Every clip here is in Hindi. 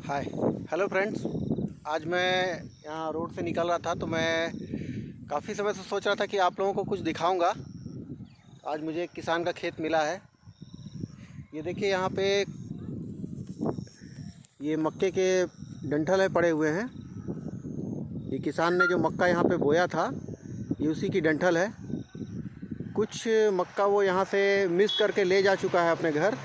Hi hello friends. आज मैं यहाँ रोड से निकल रहा था तो मैं काफ़ी समय से सोच रहा था कि आप लोगों को कुछ दिखाऊंगा। आज मुझे एक किसान का खेत मिला है। ये देखिए यहाँ पे ये मक्के के डंठल है पड़े हुए हैं। ये किसान ने जो मक्का यहाँ पे बोया था ये उसी की डंठल है। कुछ मक्का वो यहाँ से मिस करके ले जा चुका है अपने घर।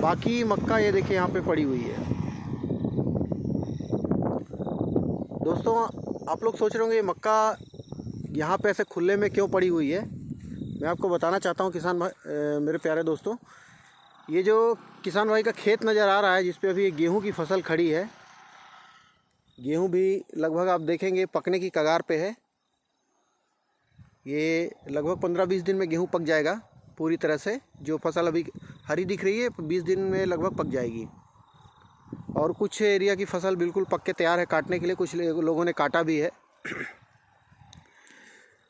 बाकी मक्का ये देखिए यहाँ पे पड़ी हुई है। दोस्तों आप लोग सोच रहे होंगे ये मक्का यहाँ पे ऐसे खुले में क्यों पड़ी हुई है। मैं आपको बताना चाहता हूँ किसान भाई, मेरे प्यारे दोस्तों, ये जो किसान भाई का खेत नज़र आ रहा है जिस पे अभी गेहूं की फसल खड़ी है, गेहूं भी लगभग आप देखेंगे पकने की कगार पे है। ये लगभग 15-20 दिन में गेहूं पक जाएगा पूरी तरह से। जो फसल अभी हरी दिख रही है 20 दिन में लगभग पक जाएगी। और कुछ एरिया की फसल बिल्कुल पक के तैयार है काटने के लिए, कुछ लोगों ने काटा भी है।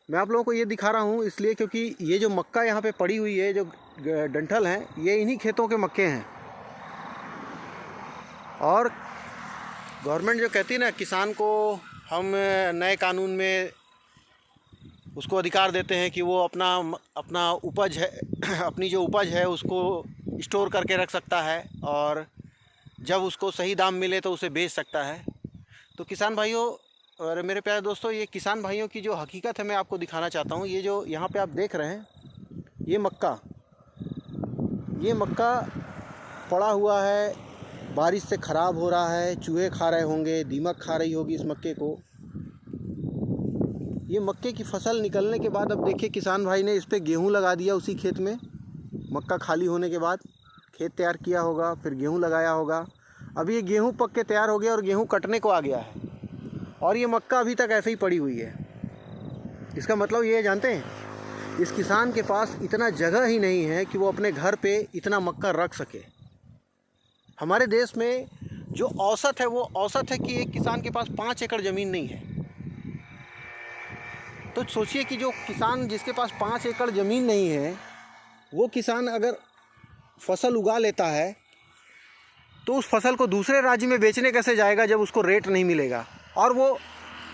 मैं आप लोगों को ये दिखा रहा हूँ इसलिए क्योंकि ये जो मक्का यहाँ पे पड़ी हुई है, जो डंठल हैं, ये इन्हीं खेतों के मक्के हैं। और गवर्नमेंट जो कहती है ना किसान को हम नए कानून में उसको अधिकार देते हैं कि वो अपना उपज है अपनी जो उपज है उसको स्टोर करके रख सकता है और जब उसको सही दाम मिले तो उसे बेच सकता है। तो किसान भाइयों और मेरे प्यारे दोस्तों, ये किसान भाइयों की जो हकीकत है मैं आपको दिखाना चाहता हूँ। ये जो यहाँ पे आप देख रहे हैं ये मक्का पड़ा हुआ है, बारिश से ख़राब हो रहा है, चूहे खा रहे होंगे, दीमक खा रही होगी इस मक्के को। ये मक्के की फसल निकलने के बाद अब देखिए किसान भाई ने इस पर गेहूँ लगा दिया। उसी खेत में मक्का खाली होने के बाद खेत तैयार किया होगा, फिर गेहूँ लगाया होगा। अभी ये गेहूँ पक के तैयार हो गया और गेहूँ कटने को आ गया है और ये मक्का अभी तक ऐसे ही पड़ी हुई है। इसका मतलब ये जानते हैं, इस किसान के पास इतना जगह ही नहीं है कि वो अपने घर पे इतना मक्का रख सके। हमारे देश में जो औसत है वो औसत है कि एक किसान के पास 5 एकड़ ज़मीन नहीं है। तो सोचिए कि जो किसान जिसके पास 5 एकड़ ज़मीन नहीं है, वो किसान अगर फसल उगा लेता है तो उस फसल को दूसरे राज्य में बेचने कैसे जाएगा जब उसको रेट नहीं मिलेगा, और वो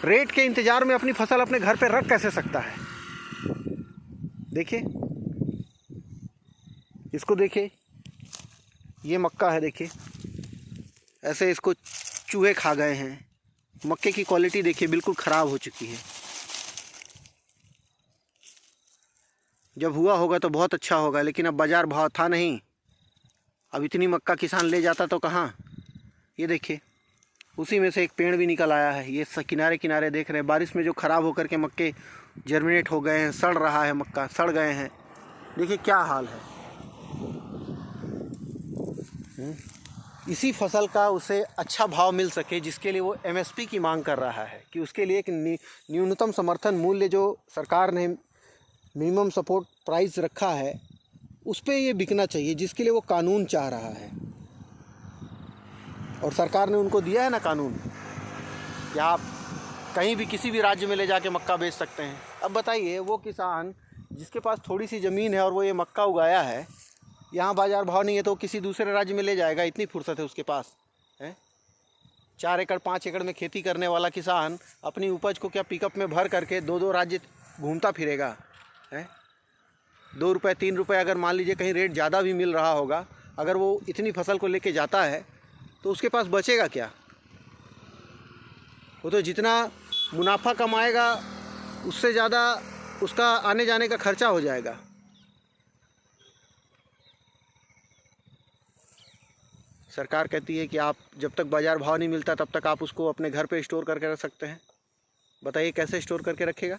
रेट के इंतज़ार में अपनी फसल अपने घर पे रख कैसे सकता है। देखिए इसको, देखिए ये मक्का है, देखिए ऐसे इसको चूहे खा गए हैं। मक्के की क्वालिटी देखिए बिल्कुल ख़राब हो चुकी है। जब हुआ होगा तो बहुत अच्छा होगा, लेकिन अब बाज़ार भाव था नहीं। अब इतनी मक्का किसान ले जाता तो कहाँ। ये देखिए उसी में से एक पेड़ भी निकल आया है। ये किनारे किनारे देख रहे हैं, बारिश में जो ख़राब होकर के मक्के जर्मिनेट हो गए हैं, सड़ रहा है मक्का, सड़ गए हैं। देखिए क्या हाल है। इसी फसल का उसे अच्छा भाव मिल सके जिसके लिए वो MSP की मांग कर रहा है कि उसके लिए एक न्यूनतम समर्थन मूल्य जो सरकार ने मिनिमम सपोर्ट प्राइस रखा है उस पे ये बिकना चाहिए, जिसके लिए वो कानून चाह रहा है। और सरकार ने उनको दिया है ना कानून कि आप कहीं भी किसी भी राज्य में ले जाके मक्का बेच सकते हैं। अब बताइए वो किसान जिसके पास थोड़ी सी ज़मीन है और वो ये मक्का उगाया है, यहाँ बाज़ार भाव नहीं है तो किसी दूसरे राज्य में ले जाएगा। इतनी फुर्सत है उसके पास है। 4 एकड़ 5 एकड़ में खेती करने वाला किसान अपनी उपज को क्या पिकअप में भर करके 2-2 राज्य घूमता फिरेगा है। 2 रुपये 3 रुपये अगर मान लीजिए कहीं रेट ज़्यादा भी मिल रहा होगा, अगर वो इतनी फसल को लेके जाता है तो उसके पास बचेगा क्या। वो तो जितना मुनाफा कमाएगा उससे ज़्यादा उसका आने जाने का खर्चा हो जाएगा। सरकार कहती है कि आप जब तक बाज़ार भाव नहीं मिलता तब तक आप उसको अपने घर पे स्टोर करके रख सकते हैं। बताइए कैसे स्टोर करके रखेगा।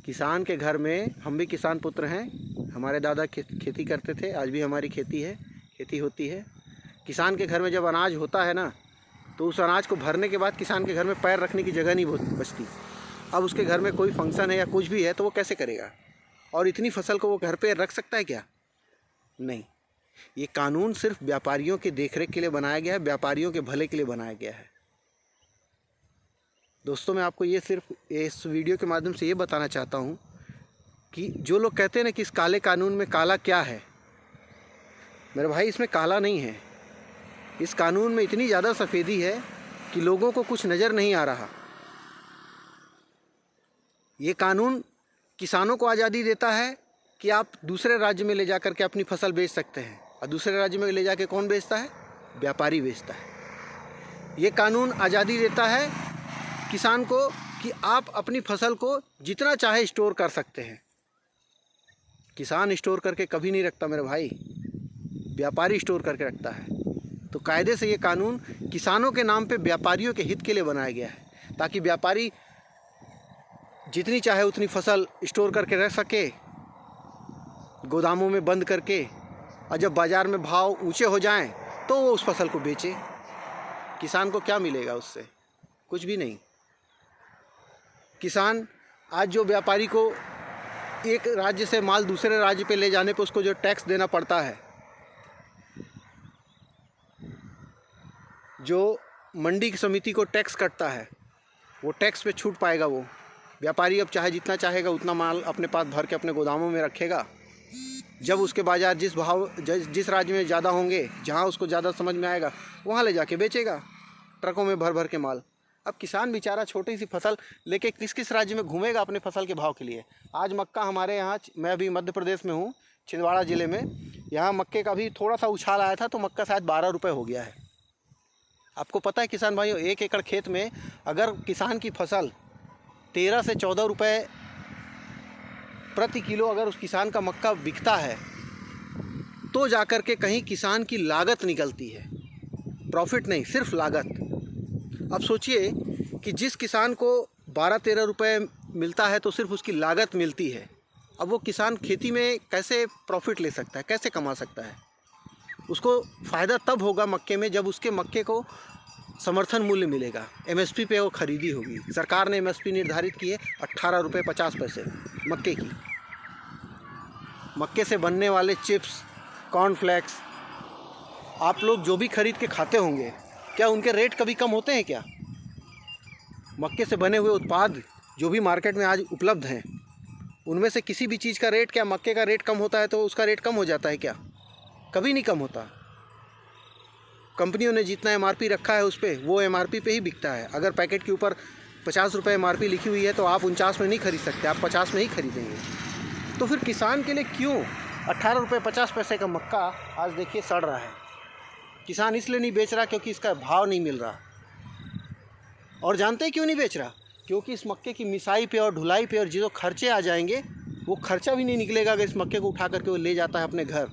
किसान के घर में, हम भी किसान पुत्र हैं, हमारे दादा खेती करते थे, आज भी हमारी खेती होती है। किसान के घर में जब अनाज होता है ना तो उस अनाज को भरने के बाद किसान के घर में पैर रखने की जगह नहीं बचती। अब उसके घर में कोई फंक्शन है या कुछ भी है तो वो कैसे करेगा, और इतनी फसल को वो घर पे रख सकता है क्या? नहीं। ये कानून सिर्फ व्यापारियों के देखरेख के लिए बनाया गया है, व्यापारियों के भले के लिए बनाया गया है। दोस्तों मैं आपको ये सिर्फ इस वीडियो के माध्यम से ये बताना चाहता हूँ कि जो लोग कहते हैं ना कि इस काले कानून में काला क्या है, मेरे भाई इसमें काला नहीं है। इस कानून में इतनी ज़्यादा सफ़ेदी है कि लोगों को कुछ नज़र नहीं आ रहा। ये कानून किसानों को आज़ादी देता है कि आप दूसरे राज्य में ले जा कर के अपनी फसल बेच सकते हैं, और दूसरे राज्य में ले जा के कौन बेचता है? व्यापारी बेचता है। ये कानून आज़ादी देता है किसान को कि आप अपनी फसल को जितना चाहे स्टोर कर सकते हैं। किसान स्टोर करके कभी नहीं रखता मेरे भाई, व्यापारी स्टोर करके रखता है। तो कायदे से ये कानून किसानों के नाम पे व्यापारियों के हित के लिए बनाया गया है, ताकि व्यापारी जितनी चाहे उतनी फसल स्टोर करके रख सके गोदामों में बंद करके, और जब बाज़ार में भाव ऊंचे हो जाएं तो वो उस फसल को बेचे। किसान को क्या मिलेगा उससे? कुछ भी नहीं। किसान आज जो व्यापारी को एक राज्य से माल दूसरे राज्य पे ले जाने पे उसको जो टैक्स देना पड़ता है, जो मंडी की समिति को टैक्स कटता है, वो टैक्स पे छूट पाएगा। वो व्यापारी अब चाहे जितना चाहेगा उतना माल अपने पास भर के अपने गोदामों में रखेगा। जब उसके बाज़ार जिस राज्य में ज़्यादा होंगे, जहाँ उसको ज़्यादा समझ में आएगा, वहाँ ले जाके बेचेगा ट्रकों में भर भर के माल। अब किसान बेचारा छोटी सी फसल लेके किस किस राज्य में घूमेगा अपने फसल के भाव के लिए? आज मक्का हमारे यहाँ, मैं अभी मध्य प्रदेश में हूँ, छिंदवाड़ा ज़िले में, यहाँ मक्के का भी थोड़ा सा उछाल आया था तो मक्का शायद 12 रुपये हो गया है। आपको पता है किसान भाइयों, 1 एकड़ खेत में अगर किसान की फसल 13 से 14 रुपये प्रति किलो अगर उस किसान का मक्का बिकता है तो जाकर के कहीं किसान की लागत निकलती है, प्रॉफिट नहीं, सिर्फ लागत। अब सोचिए कि जिस किसान को 12-13 रुपये मिलता है तो सिर्फ उसकी लागत मिलती है। अब वो किसान खेती में कैसे प्रॉफिट ले सकता है, कैसे कमा सकता है? उसको फ़ायदा तब होगा मक्के में जब उसके मक्के को समर्थन मूल्य मिलेगा, एमएसपी पे वो खरीदी होगी। सरकार ने एमएसपी निर्धारित की है 18 रुपये 50 पैसे मक्के की। मक्के से बनने वाले चिप्स, कॉर्नफ्लेक्स, आप लोग जो भी खरीद के खाते होंगे, क्या उनके रेट कभी कम होते हैं क्या? मक्के से बने हुए उत्पाद जो भी मार्केट में आज उपलब्ध हैं, उनमें से किसी भी चीज़ का रेट, क्या मक्के का रेट कम होता है तो उसका रेट कम हो जाता है क्या? कभी नहीं कम होता। कंपनियों ने जितना एमआरपी रखा है उस पर, वो एमआरपी पे ही बिकता है। अगर पैकेट के ऊपर 50 रुपये एमआरपी लिखी हुई है तो आप 49 में नहीं खरीद सकते, आप 50 में ही खरीदेंगे। तो फिर किसान के लिए क्यों 18 रुपये 50 पैसे का मक्का आज देखिए सड़ रहा है? किसान इसलिए नहीं बेच रहा क्योंकि इसका भाव नहीं मिल रहा। और जानते हैं क्यों नहीं बेच रहा? क्योंकि इस मक्के की मिसाई पे और ढुलाई पे और जो खर्चे आ जाएंगे, वो खर्चा भी नहीं निकलेगा अगर इस मक्के को उठा करके वो ले जाता है अपने घर।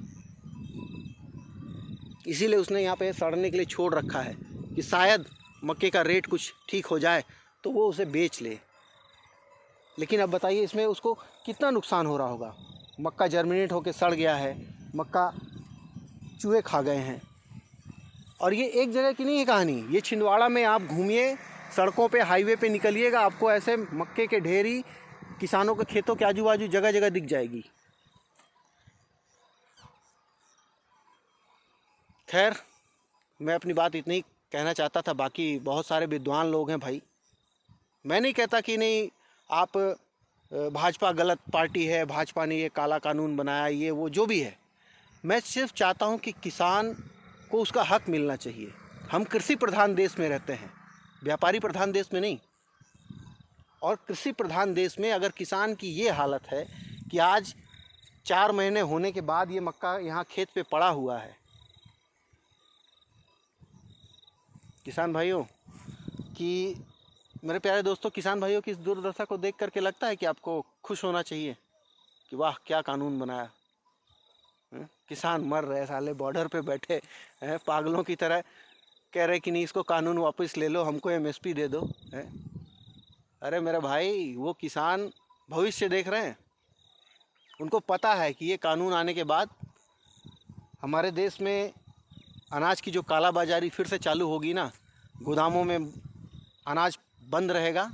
इसीलिए उसने यहाँ पे सड़ने के लिए छोड़ रखा है कि शायद मक्के का रेट कुछ ठीक हो जाए तो वो उसे बेच ले। लेकिन अब बताइए इसमें उसको कितना नुकसान हो रहा होगा। मक्का जर्मिनेट होकर सड़ गया है, मक्का चूहे खा गए हैं। और ये एक जगह की नहीं है कहानी, ये छिंदवाड़ा में आप घूमिए, सड़कों पे, हाईवे पे निकलिएगा, आपको ऐसे मक्के के ढेरी किसानों के खेतों के आजू बाजू जगह जगह दिख जाएगी। खैर, मैं अपनी बात इतनी कहना चाहता था, बाकी बहुत सारे विद्वान लोग हैं भाई। मैं नहीं कहता कि नहीं आप भाजपा गलत पार्टी है, भाजपा ने ये काला कानून बनाया, ये वो जो भी है। मैं सिर्फ चाहता हूँ कि किसान को उसका हक मिलना चाहिए। हम कृषि प्रधान देश में रहते हैं, व्यापारी प्रधान देश में नहीं। और कृषि प्रधान देश में अगर किसान की ये हालत है कि आज 4 महीने होने के बाद ये मक्का यहाँ खेत पे पड़ा हुआ है, किसान भाइयों कि मेरे प्यारे दोस्तों, किसान भाइयों की इस दुर्दशा को देख करके लगता है कि आपको खुश होना चाहिए कि वाह क्या कानून बनाया। किसान मर रहे साले, बॉर्डर पे बैठे हैं पागलों की तरह, कह रहे कि नहीं इसको कानून वापस ले लो, हमको एमएसपी दे दो। अरे मेरे भाई, वो किसान भविष्य देख रहे हैं। उनको पता है कि ये कानून आने के बाद हमारे देश में अनाज की जो कालाबाजारी फिर से चालू होगी ना, गोदामों में अनाज बंद रहेगा,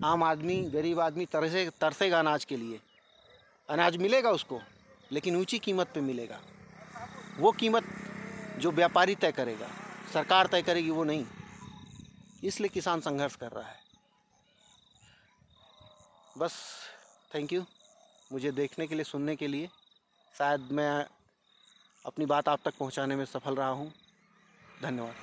आम आदमी, गरीब आदमी तरसेगा अनाज के लिए। अनाज मिलेगा उसको, लेकिन ऊंची कीमत पे मिलेगा। वो कीमत जो व्यापारी तय करेगा, सरकार तय करेगी, वो नहीं। इसलिए किसान संघर्ष कर रहा है। बस, थैंक यू मुझे देखने के लिए, सुनने के लिए। शायद मैं अपनी बात आप तक पहुंचाने में सफल रहा हूं। धन्यवाद।